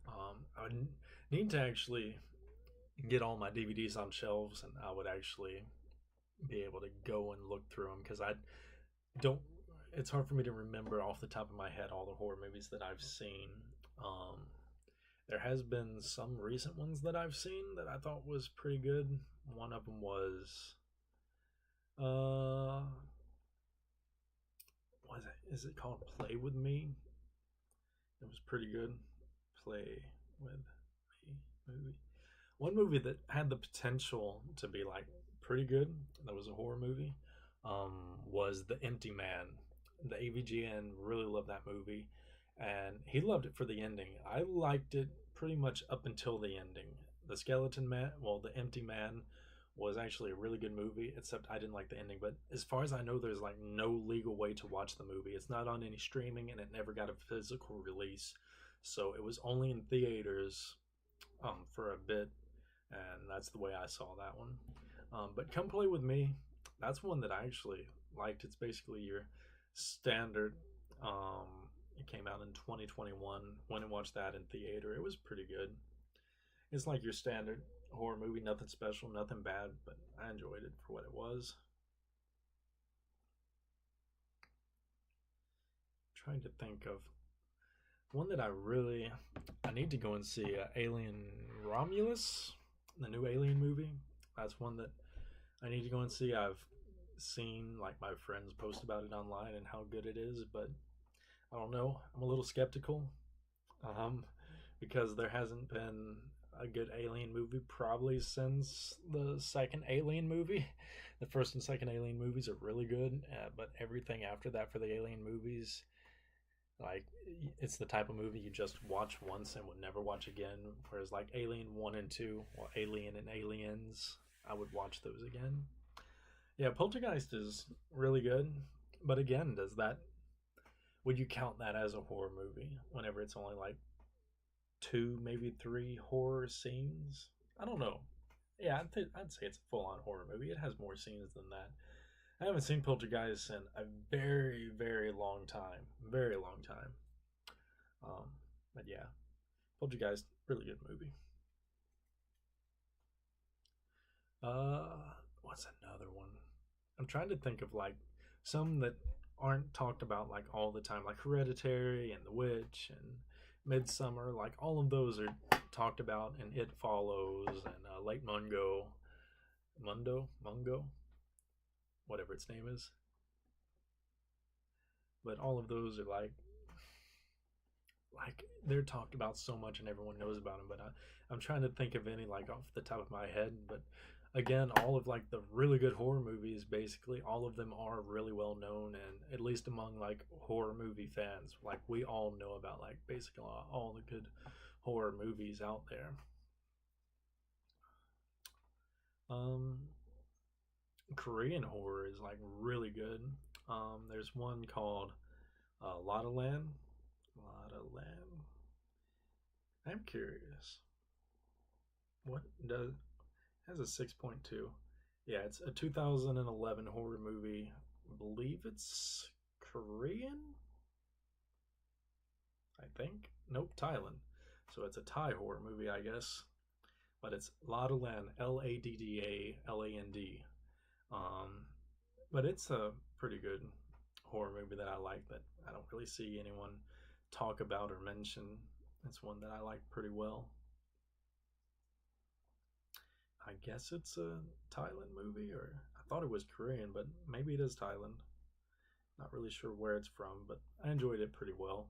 Speaker 1: I would need to actually get all my DVDs on shelves, and I would actually be able to go and look through them, because I don't. It's hard for me to remember off the top of my head all the horror movies that I've seen. Um, there has been some recent ones that I've seen that I thought was pretty good. One of them was, uh, what is it? Is it called Play with Me? It was pretty good. Play with Me movie. One movie that had the potential to be like pretty good, that was a horror movie, was The Empty Man. The AVGN really loved that movie, and he loved it for the ending. I liked it pretty much up until the ending. The Skeleton Man, well, The Empty Man was actually a really good movie, except I didn't like the ending. But as far as I know, there's like no legal way to watch the movie. It's not on any streaming, and it never got a physical release. So it was only in theaters for a bit, and that's the way I saw that one. But Come Play With Me, that's one that I actually liked. It's basically your standard. It came out in 2021. Went and watched that in theater. It was pretty good. It's like your standard horror movie, nothing special, nothing bad, but I enjoyed it for what it was. Trying to think of one that I need to go and see, Alien Romulus, the new Alien movie. That's one that I need to go and see. I've seen like my friends post about it online and how good it is, but I don't know. I'm a little skeptical, because there hasn't been a good Alien movie probably since the second Alien movie. The first and second Alien movies are really good, but everything after that for the Alien movies, like, it's the type of movie you just watch once and would never watch again. Whereas like Alien 1 and 2, or Alien and Aliens, I would watch those again. Yeah, Poltergeist is really good, but again, does that Would you count that as a horror movie whenever it's only like two, maybe three horror scenes? I don't know. Yeah, I'd say it's a full on horror movie. It has more scenes than that. I haven't seen Poltergeist in a very, very long time. Very long time. Um, but yeah, Poltergeist, really good movie. Uh, what's another one? I'm trying to think of like some that aren't talked about like all the time, like Hereditary and The Witch and Midsummer. Like all of those are talked about in It Follows and Late Mungo, whatever its name is. But all of those are like they're talked about so much and everyone knows about them. But I'm trying to think of any like off the top of my head. But again, all of like the really good horror movies, basically all of them are really well known, and at least among like horror movie fans, like we all know about like basically all the good horror movies out there. Um, Korean horror is like really good. There's one called Lotta Land. Lotta Land. I'm curious. What does has a 6.2? Yeah, it's a 2011 horror movie. I believe it's Korean. I think. Nope, Thailand. So it's a Thai horror movie, I guess. But it's Lotta Land, Laddland. Um, but it's a pretty good horror movie that I like that I don't really see anyone talk about or mention. It's one that I like pretty well. I guess it's a Thailand movie, or I thought it was Korean, but maybe it is Thailand. Not really sure where it's from, but I enjoyed it pretty well.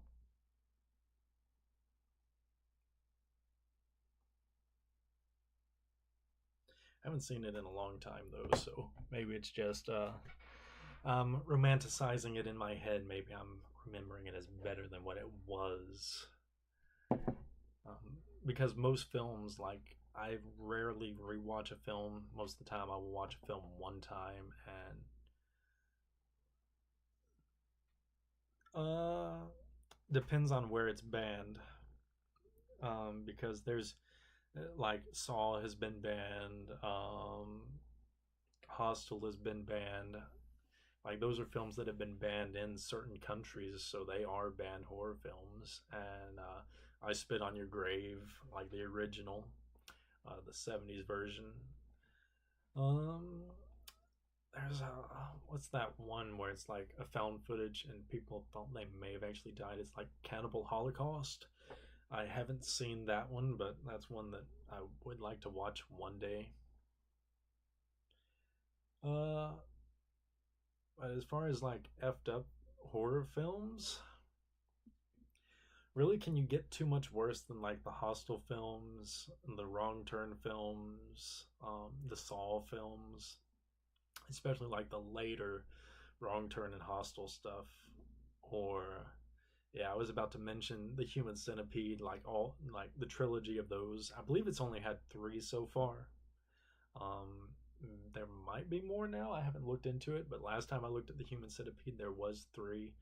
Speaker 1: I haven't seen it in a long time though, so maybe it's just romanticizing it in my head. Maybe I'm remembering it as better than what it was. Because most films, like I rarely rewatch a film. Most of the time, I will watch a film one time, and depends on where it's banned. Because there's like Saw has been banned, Hostel has been banned. Like those are films that have been banned in certain countries, so they are banned horror films. And I Spit on Your Grave, like the original, the '70s version. Um, there's a what's that one where it's like a found footage and people thought they may have actually died? It's like Cannibal Holocaust. I haven't seen that one, but that's one that I would like to watch one day. Uh, but as far as like effed up horror films, really, can you get too much worse than like the Hostel films, the Wrong Turn films, the Saw films, especially like the later Wrong Turn and Hostel stuff, or yeah, I was about to mention the Human Centipede, like all like the trilogy of those. I believe it's only had three so far. Um, there might be more now. I haven't looked into it, but last time I looked at the Human Centipede, there was three.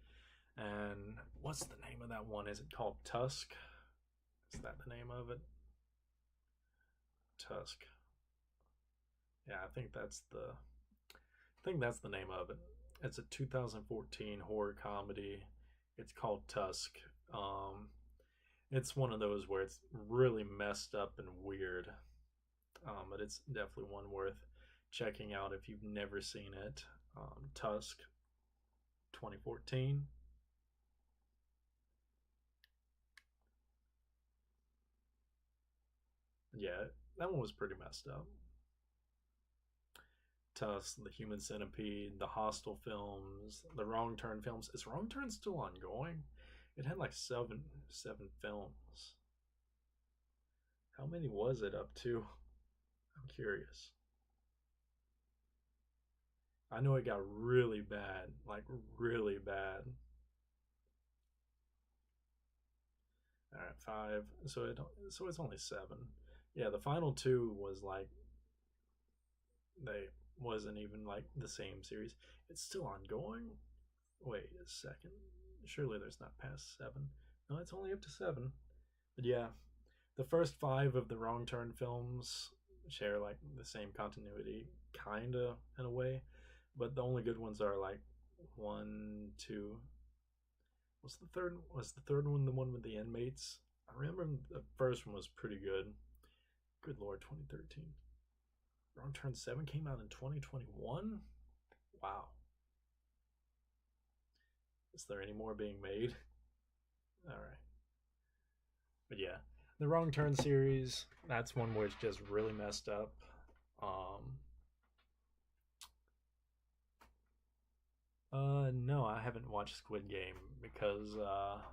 Speaker 1: And what's the name of that one? Is it called Tusk? Is that the name of it? Tusk. Yeah, I think that's the name of it. It's a 2014 horror comedy. It's called Tusk. Um, it's one of those where it's really messed up and weird, but it's definitely one worth checking out if you've never seen it. Tusk, 2014. Yeah, that one was pretty messed up. Tusk, the Human Centipede, the Hostel films, the Wrong Turn films. Is Wrong Turn still ongoing? It had like seven films. How many was it up to? I'm curious. I know it got really bad, like really bad. All right, five. So it's only seven. Yeah, the final two was like they wasn't even like the same series. It's still ongoing. Wait a second. Surely there's not past seven. No, it's only up to seven. But yeah, the first five of the Wrong Turn films share like the same continuity, kinda in a way. But the only good ones are like one, two. Was the third? Was the third one the one with the inmates? I remember the first one was pretty good. Good lord, 2013. Wrong Turn 7 came out in 2021? Wow. Is there any more being made? Alright. But yeah, the Wrong Turn series, that's one where it's just really messed up. Um, no, I haven't watched Squid Game because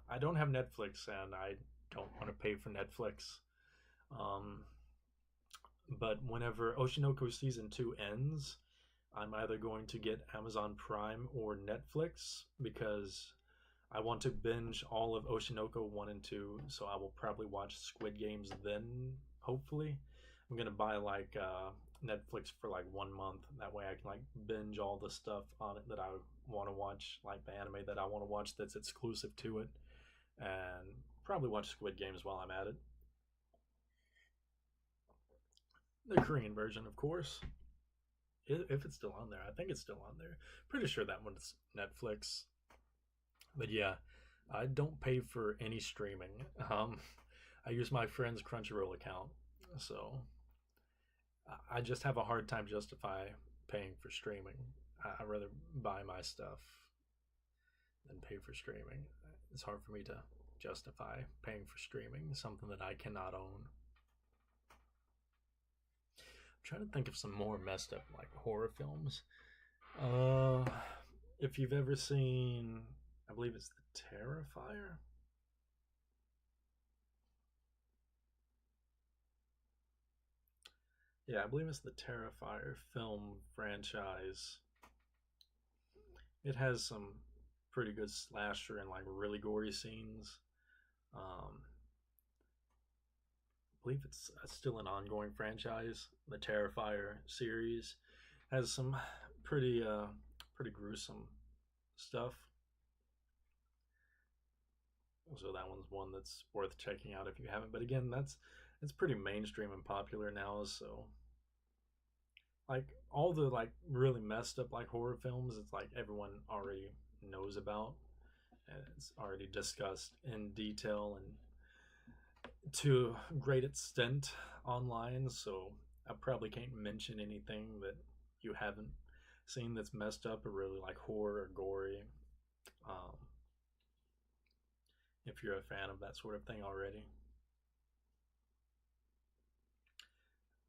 Speaker 1: I don't have Netflix and I don't want to pay for Netflix. Um, but whenever Oshinoko season 2 ends, I'm either going to get Amazon Prime or Netflix because I want to binge all of Oshinoko 1 and 2, so I will probably watch Squid Games then, hopefully. I'm going to buy like Netflix for like 1 month. That way I can like binge all the stuff on it that I want to watch, like the anime that I want to watch that's exclusive to it, and probably watch Squid Games while I'm at it. The Korean version, of course. If it's still on there. I think it's still on there. Pretty sure that one's Netflix. But yeah, I don't pay for any streaming. I use my friend's Crunchyroll account, so I just have a hard time justify paying for streaming. I'd rather buy my stuff than pay for streaming. It's hard for me to justify paying for streaming something that I cannot own. I'm trying to think of some more messed up like horror films. Uh, if you've ever seen, I believe it's The Terrifier. Yeah, I believe it's the Terrifier film franchise. It has some pretty good slasher and like really gory scenes. I believe it's still an ongoing franchise. The Terrifier series has some pretty gruesome stuff. So that one's one that's worth checking out if you haven't. But again, that's it's pretty mainstream and popular now. So like all the like really messed up like horror films, it's like everyone already knows about and it's already discussed in detail and to a great extent online. So I probably can't mention anything that you haven't seen that's messed up or really like horror or gory. Um, if you're a fan of that sort of thing already.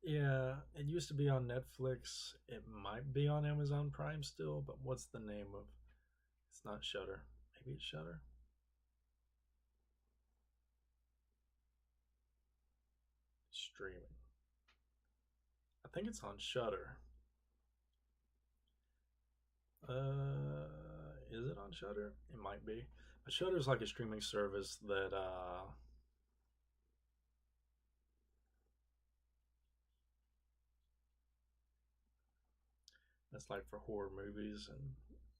Speaker 1: Yeah, it used to be on Netflix. It might be on Amazon Prime still, but what's the name of? It's not Shutter. Maybe it's Shutter. Streaming. I think it's on Shutter. Is it on Shutter? It might be. But Shutter's like a streaming service that that's like for horror movies and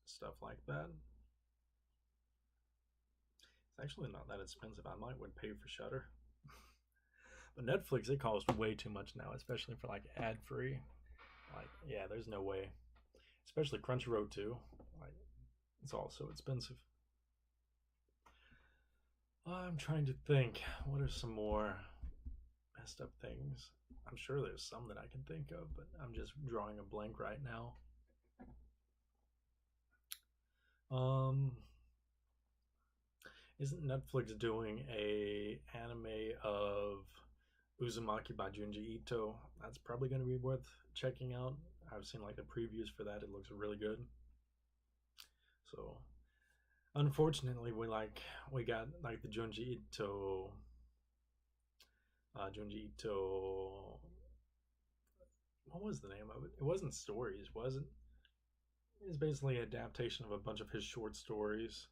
Speaker 1: stuff like that. It's actually not that expensive. I might would pay for Shutter. But Netflix it costs way too much now, especially for like ad free. Like yeah, there's no way. Especially Crunchyroll too. Like it's all so expensive. I'm trying to think. What are some more messed up things? I'm sure there's some that I can think of, but I'm just drawing a blank right now. Um, isn't Netflix doing a anime of Uzumaki by Junji Ito? That's probably going to be worth checking out. I've seen like the previews for that. It looks really good. So, unfortunately, we got like the Junji Ito. What was the name of it? It wasn't stories, was it? It was basically an adaptation of a bunch of his short stories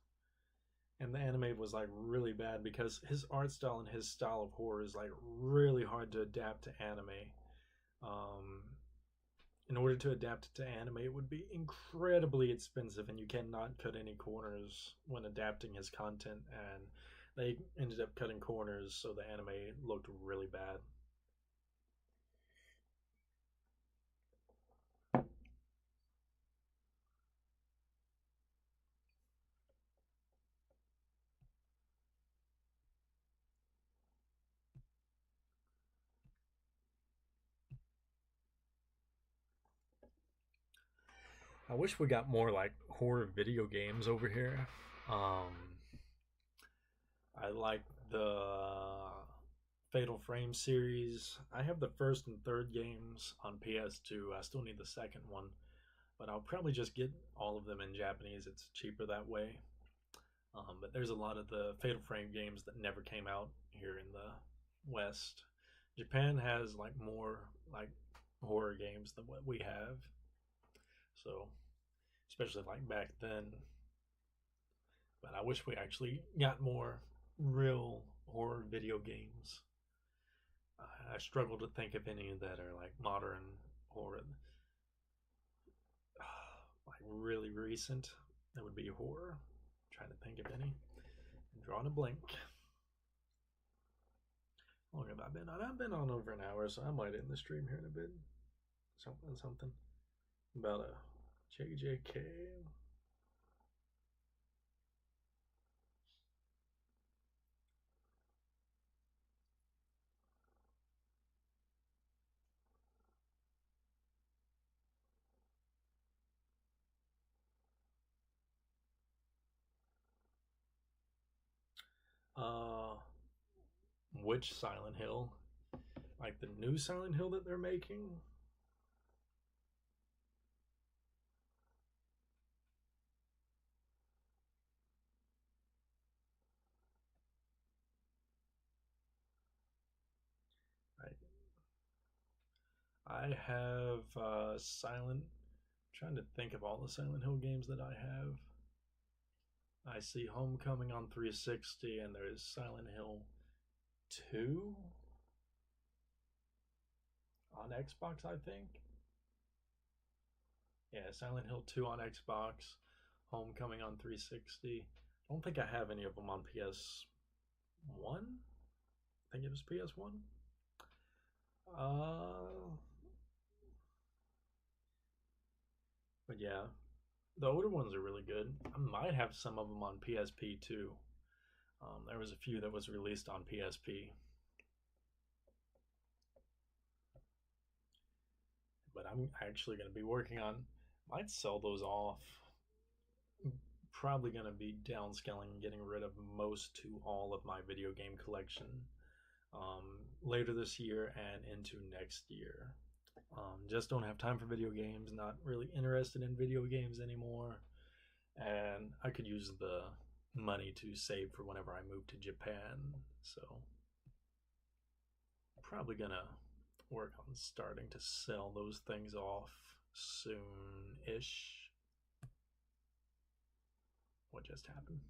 Speaker 1: and the anime was like really bad because his art style and his style of horror is like really hard to adapt to anime. Um, in order to adapt it to anime, it would be incredibly expensive, and you cannot cut any corners when adapting his content. And they ended up cutting corners, so the anime looked really bad. I wish we got more like horror video games over here. Um, I like the Fatal Frame series. I have the first and third games on PS2. I still need the second one, but I'll probably just get all of them in Japanese. It's cheaper that way. But there's a lot of the Fatal Frame games that never came out here in the West. Japan has like more like horror games than what we have. So, especially like back then. But I wish we actually got more real horror video games. I struggle to think of any that are like modern horror, like really recent. That would be horror. I'm trying to think of any. I'm drawing a blank. How long have I been on? I've been on over an hour, so I might end the stream here in a bit. Something about a JJK. Uh, which Silent Hill? Like the new Silent Hill that they're making? I have Silent. Trying to think of all the Silent Hill games that I have. I see Homecoming on 360, and there's Silent Hill 2 on Xbox, I think. Yeah, Silent Hill 2 on Xbox, Homecoming on 360. I don't think I have any of them on PS1. I think it was PS1. Uh, but yeah, the older ones are really good. I might have some of them on PSP too. There was a few that was released on PSP, but I'm actually going to be working on. Might sell those off. Probably going to be downscaling, getting rid of most to all of my video game collection later this year and into next year. Just don't have time for video games. Not really interested in video games anymore, and I could use the money to save for whenever I move to Japan. So probably gonna work on starting to sell those things off soon-ish. What just happened?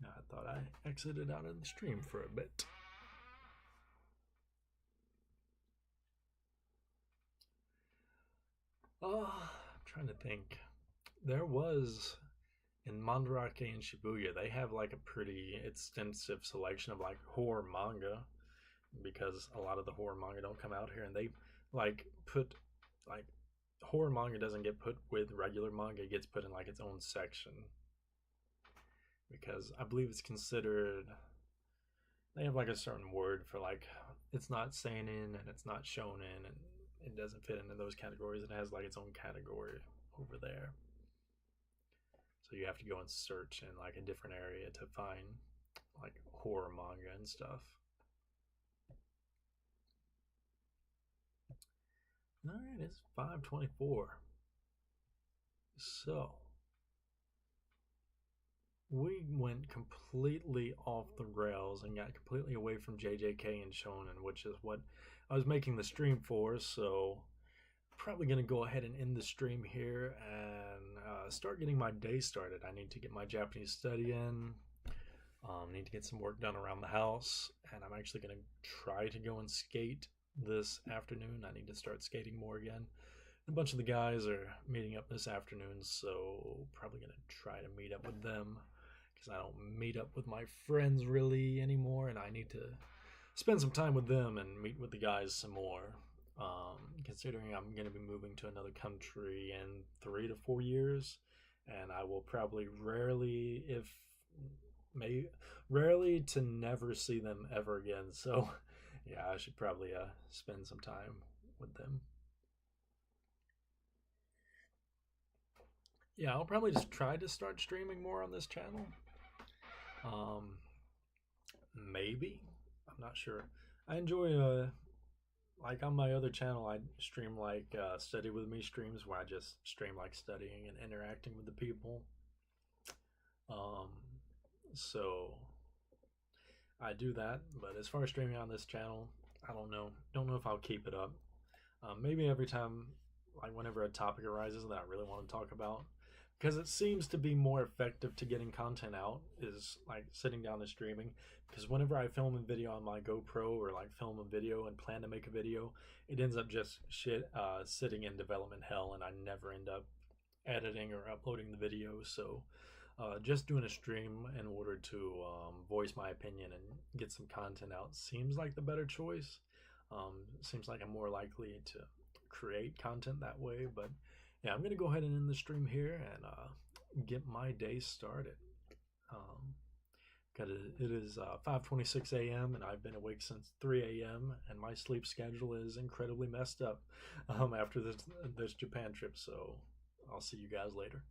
Speaker 1: I thought I exited out of the stream for a bit. I'm trying to think. There was in Mandarake and Shibuya, they have like a pretty extensive selection of like horror manga because a lot of the horror manga don't come out here, and they like put like horror manga doesn't get put with regular manga, it gets put in like its own section because I believe it's considered, they have like a certain word for like it's not seinen and it's not shonen and it doesn't fit into those categories. It has like its own category over there. So you have to go and search in like a different area to find like horror manga and stuff. All right, it's 5:24. So we went completely off the rails and got completely away from JJK and Shonen, which is what I was making the stream for. So probably going to go ahead and end the stream here and start getting my day started. I need to get my Japanese study in. Need to get some work done around the house, and I'm actually going to try to go and skate this afternoon. I need to start skating more again. A bunch of the guys are meeting up this afternoon, so probably gonna try to meet up with them because I don't meet up with my friends really anymore, and I need to spend some time with them and meet with the guys some more. Considering I'm going to be moving to another country in 3 to 4 years, and I will probably rarely, if may, rarely to never see them ever again. So, yeah, I should probably spend some time with them. Yeah, I'll probably just try to start streaming more on this channel. Um, Maybe. I'm not sure. I enjoy like on my other channel I stream like study with me streams where I just stream like studying and interacting with the people. Um so I do that, but as far as streaming on this channel, I don't know. Don't know if I'll keep it up. Maybe every time, like whenever a topic arises that I really want to talk about, because it seems to be more effective to getting content out is like sitting down and streaming. Because whenever I film a video on my GoPro or like film a video and plan to make a video, it ends up just sitting in development hell, and I never end up editing or uploading the video. So just doing a stream in order to voice my opinion and get some content out seems like the better choice. Seems like I'm more likely to create content that way. But yeah, I'm going to go ahead and end the stream here and get my day started. Um, Cause it is 5:26 a.m. and I've been awake since 3 a.m. and my sleep schedule is incredibly messed up after this Japan trip. So I'll see you guys later.